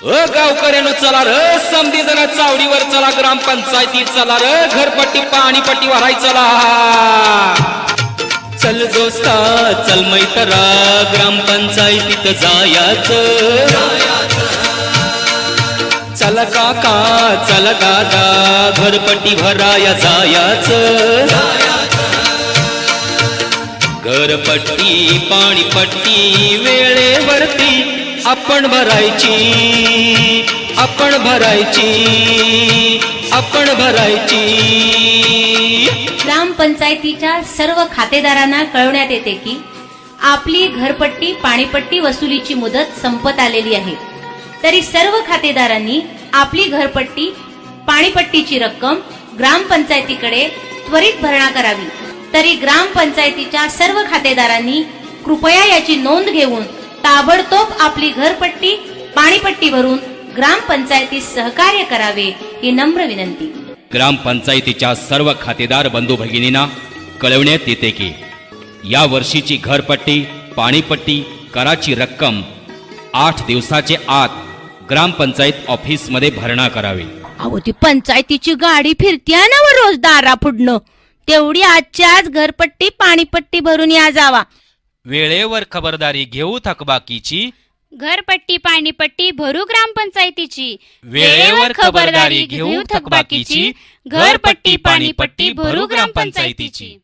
गावकऱ्यानो चला र, समधी जण चावडीवर चला, ग्रामपंचायतीत चला र, घरपट्टी पाणीपट्टी भराय चला. चल दोस्ता चल मैत्रा, ग्रामपंचायतीत जायाचं. चल काका चल दादा, घरपट्टी भराया जायाचं. घरपट्टी पाणीपट्टी वेळेवरती आपण भरायची, आपण भरायची, आपण भरायची. ग्रामपंचायतीच्या सर्व खातेदारांना कळवण्यात येते की आपली घरपट्टी पाणीपट्टी वसुलीची मुदत संपत आलेली आहे. तरी सर्व खातेदारांनी आपली घरपट्टी पाणीपट्टीची रक्कम ग्रामपंचायतीकडे त्वरित भरणा करावी. तरी ग्रामपंचायतीच्या सर्व खातेदारांनी कृपया याची नोंद घेऊन ताबडतोब आपली घरपट्टी पाणीपट्टी भरून ग्रामपंचायतीस सहकार्य करावे ही नम्र विनंती. ग्रामपंचायतीच्या सर्व खातेदार बंधू भगिनींना कळवण्यात येते की या वर्षीची घरपट्टी पाणीपट्टी कराची रक्कम 8 दिवसाचे आत ग्रामपंचायत ऑफिस मध्ये भरणा करावी. अहो ती पंचायतीची गाडी फिरत्या ना व रोज दारा पुढणं, तेवढी आजच्या आज घरपट्टी पाणीपट्टी भरून या जावा. वेळेवर खबरदारी घेऊ थकबाकीची, घरपट्टी पाणीपट्टी भरू ग्रामपंचायतीची. वेळेवर खबरदारी घेऊ थकबाकीची, घरपट्टी पाणीपट्टी भरू ग्रामपंचायतीची.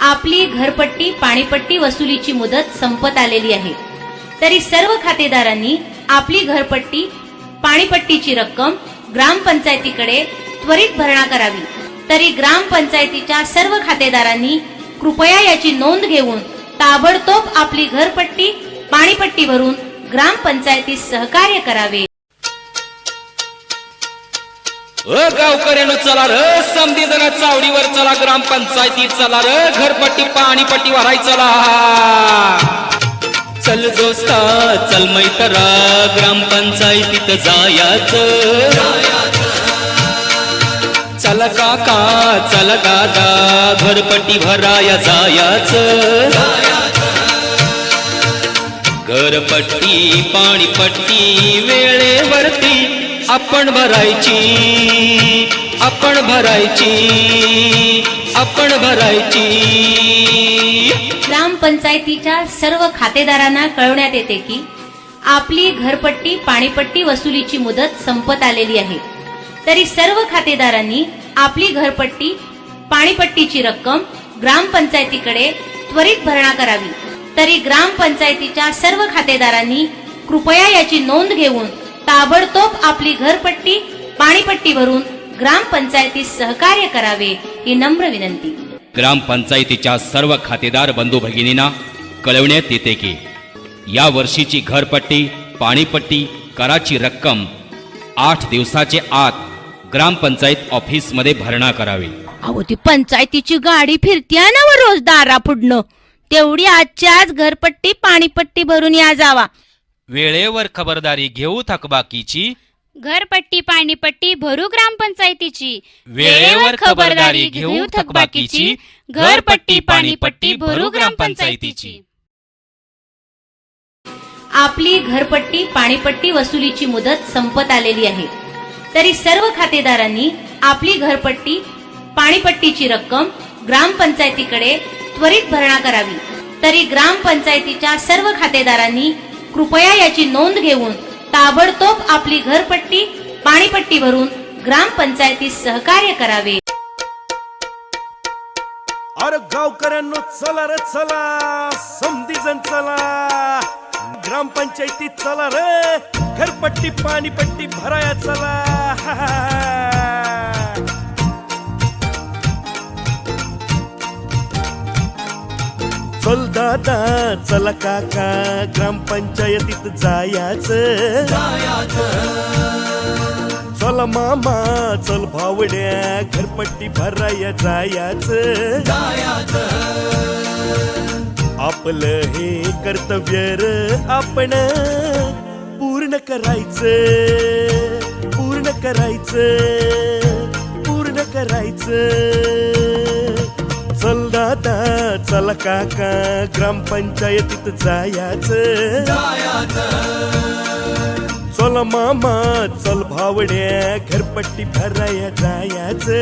आपली घरपट्टी पाणीपट्टी वसुलीची मुदत संपत आलेली आहे. तरी सर्व खातेदारांनी आपली घरपट्टी पाणीपट्टीची रक्कम ग्रामपंचायतीकडे त्वरित भरणा करावी. तरी ग्रामपंचायतीच्या सर्व खातेदारांनी कृपया याची नोंद घेऊन ताबडतोब आपली घरपट्टी पाणीपट्टी भरून ग्रामपंचायतीस सहकार्य करावे. गावकऱ्यानो चला र, समधी जण चावडीवर चला, ग्रामपंचायतीत चला र, घरपट्टी पाणीपट्टी भराय चला. चल दोस्ता चल मैत्रा, ग्रामपंचायतीत जायाचं. चल काका चल दादा, घरपट्टी भराया जायाचं. घरपट्टी पाणीपट्टी वेळेवरती आपण भरायची, आपण भरायची, आपण भरायची. ग्रामपंचायतीच्या सर्व खातेदारांना कळवण्यात येते की आपली घरपट्टी पाणीपट्टी वसुलीची मुदत संपत आलेली आहे. तरी सर्व खातेदारांनी आपली घरपट्टी पाणीपट्टीची रक्कम ग्रामपंचायतीकडे त्वरित भरणा करावी. तरी ग्रामपंचायतीच्या सर्व खातेदारांनी कृपया याची नोंद घेऊन ताबडतोब आपली घरपट्टी पाणीपट्टी भरून ग्रामपंचायतीस सहकार्य करावे ही नम्र विनंती. ग्रामपंचायतीच्या सर्व खातेदार बंधू भगिनींना कळवण्यात येते की या वर्षीची घरपट्टी पाणीपट्टी कराची रक्कम 8 दिवसाचे आत ग्रामपंचायत ऑफिस मध्ये भरणा करावी. अहो ती पंचायतीची गाडी फिरत्या ना व रोज दारा पुढणं, तेवढी आजच्या आज घरपट्टी पाणीपट्टी भरून या जावा. वेळेवर खबरदारी घेऊ थकबाकीची, घरपट्टी पाणीपट्टी भरू ग्रामपंचायतीची. वेळेवर खबरदारी घेऊ थकबाकीची, घरपट्टी पाणीपट्टी भरू ग्रामपंचायतीची. आपली घरपट्टी पाणीपट्टी वसुलीची मुदत संपत आलेली आहे. तरी सर्व खातेदारांनी आपली घरपट्टी पाणीपट्टीची रक्कम ग्रामपंचायतीकडे त्वरित भरणा करावी. तरी ग्रामपंचायतीच्या सर्व खातेदारांनी कृपया याची नोंद घेऊन ताबडतोब आपली घरपट्टी पाणीपट्टी भरून ग्रामपंचायतीस सहकार्य करावे. अरे गावकऱ्यांनो चला रे चला, समधी जण चला, ग्रामपंचायतीत चला रे, घरपट्टी पाणीपट्टी भराया चला. चल दादा चल काका, ग्रामपंचायतीत जायाचं. चल मामा चल भावड्या, घरपट्टी भराया जायाचं. आपलं हे कर्तव्य र आपण पूर्ण करायचं, पूर्ण करायचं, पूर्ण करायचं. चल दादा आता चला काका ग्रामपंचायतीत जायाचं. चल मामा चल भावड्या घरपट्टी भराया जायाचं.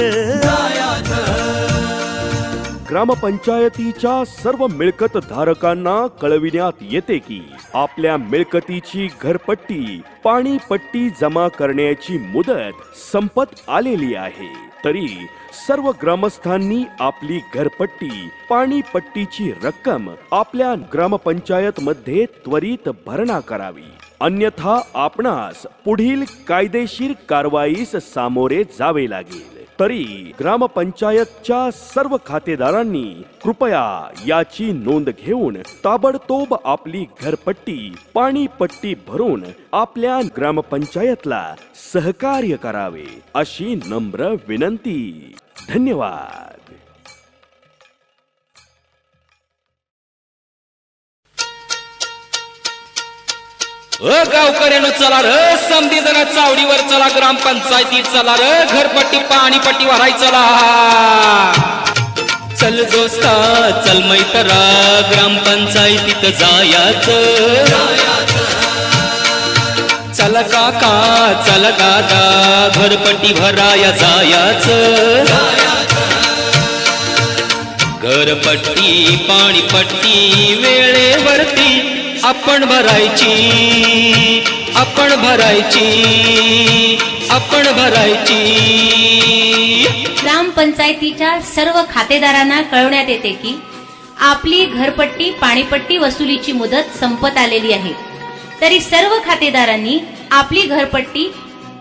ग्रामपंचायतीच्या सर्व मिळकत धारकांना कळविण्यात येते की आपल्या मिळकतीची घरपट्टी पाणीपट्टी जमा करण्याची मुदत संपत आलेली आहे. तरी सर्व ग्रामस्थांनी आपली घरपट्टी पाणीपट्टीची रक्कम आपल्या ग्रामपंचायत मध्ये त्वरित भरणा करावी, अन्यथा आपणास पुढील कायदेशीर कारवाईस सामोरे जावे लागेल. तरी ग्रामपंचायतच्या सर्व खातेदारांनी कृपया याची नोंद घेऊन ताबडतोब आपली घरपट्टी पाणीपट्टी भरून आपल्या ग्रामपंचायतला सहकार्य करावे अशी नम्र विनंती. धन्यवाद. गावकऱ्यानं चला र समधी जण चावडीवर चला, ग्रामपंचायतीत चला र घरपट्टी पाणीपट्टी भराय चला. चल दोस्ता चल मैत्रा ग्रामपंचायतीत जायाचं. चल काका चल दादा घरपट्टी भराया जायाचं. घरपट्टी पाणीपट्टी वेळेवरती आपण भरायची, आपण भरायची, आपण भरायची. ग्रामपंचायतीच्या सर्व खातेदारांना कळवण्यात येते की आपली घरपट्टी पाणीपट्टी वसुलीची मुदत संपत आलेली आहे. तरी सर्व खातेदारांनी आपली घरपट्टी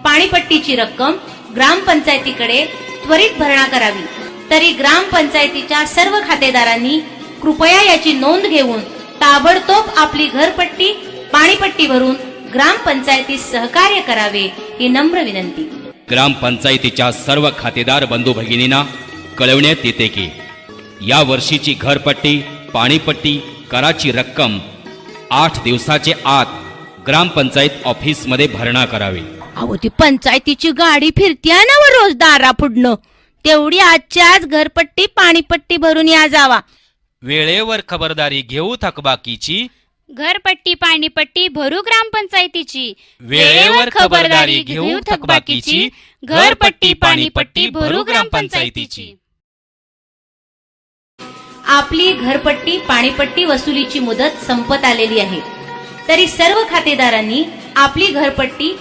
पाणीपट्टीची रक्कम ग्रामपंचायतीकडे त्वरित भरणा करावी. तरी ग्रामपंचायतीच्या सर्व खातेदारांनी कृपया याची नोंद घेऊन ताबडतोब आपली घरपट्टी पाणीपट्टी भरून ग्रामपंचायतीस सहकार्य करावे ही नम्र विनंती. ग्रामपंचायतीच्या सर्व खातेदार बंधू भगिनींना कळवण्यात येते की या वर्षीची घरपट्टी पाणीपट्टी कराची रक्कम 8 दिवसाचे आत ग्रामपंचायत ऑफिस मध्ये भरणा करावी. अहो ती पंचायतीची गाडी फिरत्या ना व रोज दारा पुढणं, तेवढी आजच्या आज घरपट्टी पाणीपट्टी भरून या जावा. वेळेवर खबरदारी घेऊ थकबाकीची, घरपट्टी पाणीपट्टी भरू ग्रामपंचायतीची. वेळेवर खबरदारी घेऊ थकबाकीची, घरपट्टी पाणीपट्टी भरू ग्रामपंचायतीची. आपली घरपट्टी पाणीपट्टी वसुलीची मुदत संपत आलेली आहे. तरी सर्व खातेदारांनी आपली घरपट्टी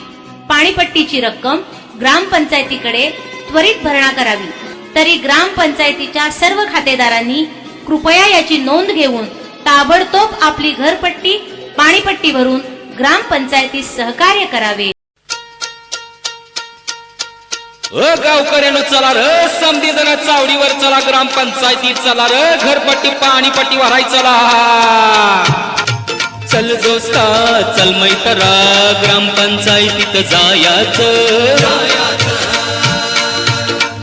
पाणीपट्टीची रक्कम ग्रामपंचायतीकडे त्वरित भरणा करावी. तरी ग्रामपंचायतीच्या सर्व खातेदारांनी कृपया याची नोंद घेऊन ताबडतोब आपली घरपट्टी पाणीपट्टी भरून ग्रामपंचायतीस सहकार्य करावे. गावकऱ्यानं चला र समधी जण चावडीवर चला, ग्रामपंचायतीत चला र घरपट्टी पाणीपट्टी भराय चला. चल दोस्ता चल मैत्रा ग्रामपंचायतीत जायाचं.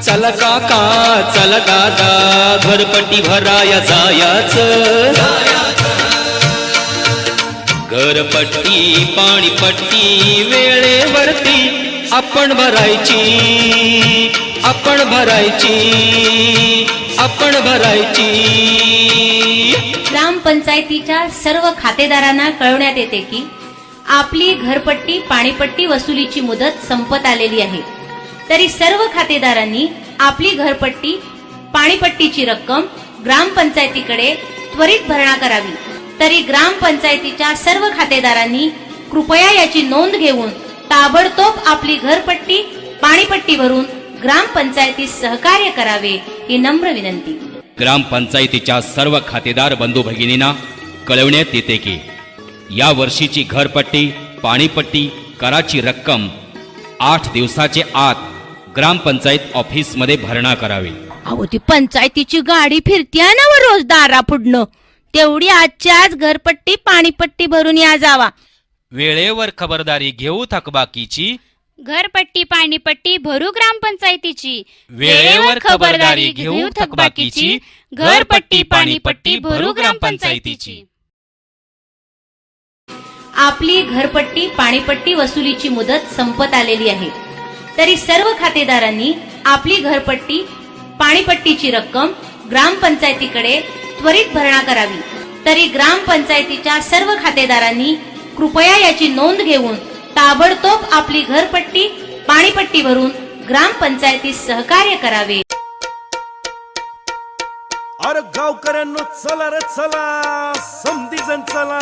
चल काका चल दादा घरपट्टी भराया जायाचं. घरपट्टी पाणीपट्टी वेळेवरती आपण भरायची, आपण भरायची, आपण भरायची. ग्रामपंचायतीच्या सर्व खातेदारांना कळवण्यात येते की आपली घरपट्टी पाणीपट्टी वसुलीची मुदत संपत आलेली आहे. तरी सर्व खातेदारांनी आपली घरपट्टी पाणीपट्टीची रक्कम ग्रामपंचायतीकडे त्वरित भरणा करावी. तरी ग्रामपंचायतीच्या सर्व खातेदारांनी कृपया याची नोंद घेऊन ताबडतोब आपली घरपट्टी पाणीपट्टी भरून ग्रामपंचायतीस सहकार्य करावे ही नम्र विनंती. ग्रामपंचायतीच्या सर्व खातेदार बंधू भगिनींना कळवण्यात येते की या वर्षीची घरपट्टी पाणीपट्टी कराची रक्कम 8 दिवसाचे आत ग्रामपंचायत ऑफिस मध्ये भरणा करावी. अहो ती पंचायतीची गाडी फिरत्या ना व रोज दारा पुढणं, तेवढी आजच्या आज घरपट्टी पाणीपट्टी भरून या जावा. वेळेवर खबरदारी घेऊ थकबाकीची, घरपट्टी पाणीपट्टी भरू ग्रामपंचायतीची. वेळेवर खबरदारी घेऊ थकबाकीची, घरपट्टी पाणीपट्टी भरू ग्रामपंचायतीची. आपली घरपट्टी पाणीपट्टी वसुलीची मुदत संपत आलेली आहे. तरी सर्व खातेदारांनी आपली घरपट्टी पाणीपट्टीची रक्कम ग्रामपंचायतीकडे त्वरित भरणा करावी. तरी ग्रामपंचायतीच्या सर्व खातेदारांनी कृपया याची नोंद घेऊन ताबडतोब आपली घरपट्टी पाणीपट्टी भरून ग्रामपंचायतीस सहकार्य करावे. अरे गावकऱ्यांनो चला रे चला, समधी जण चला,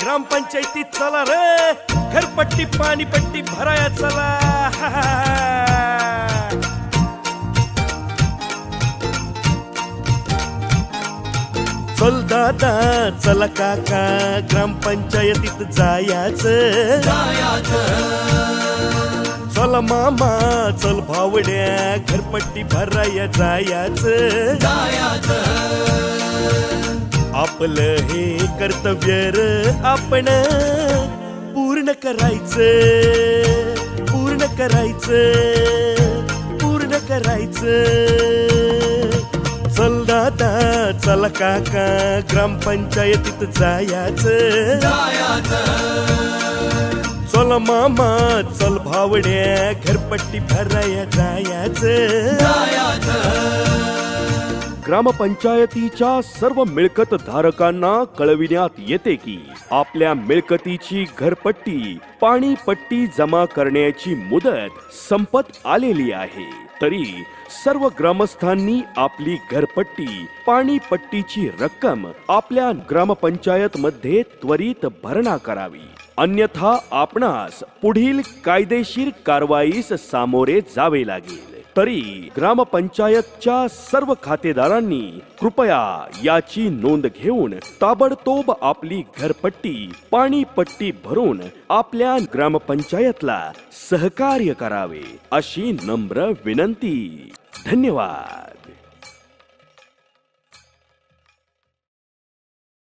ग्रामपंचायतीत चला रे, घरपट्टी पाणीपट्टी भराया चला. चल दादा चला काका, ग्रामपंचायतीत जायाचं. चल मामा चल भावड्या, घरपट्टी भराया जायाचं. आपलं हे कर्तव्य र आपण पूर्ण करायचं, पूर्ण करायचं, पूर्ण करायचं. चल दादा चल काका, ग्रामपंचायतीत जायाचं. चल मामा चल भावड्या, घरपट्टी भराया जायाचं. ग्रामपंचायतीच्या सर्व मिळकत धारकांना कळविण्यात येते की आपल्या मिळकतीची घरपट्टी पाणीपट्टी जमा करण्याची मुदत संपत आलेली आहे. तरी सर्व ग्रामस्थांनी आपली घरपट्टी पाणीपट्टीची रक्कम आपल्या ग्रामपंचायत मध्ये त्वरित भरणा करावी. अन्यथा आपणास पुढील कायदेशीर कारवाईस सामोरे जावे लागेल. तरी ग्रामपंचायतच्या सर्व खातेदारांनी कृपया याची नोंद घेऊन ताबडतोब आपली घरपट्टी पाणीपट्टी भरून आपल्या ग्रामपंचायतला सहकार्य करावे, अशी नम्र विनंती. धन्यवाद.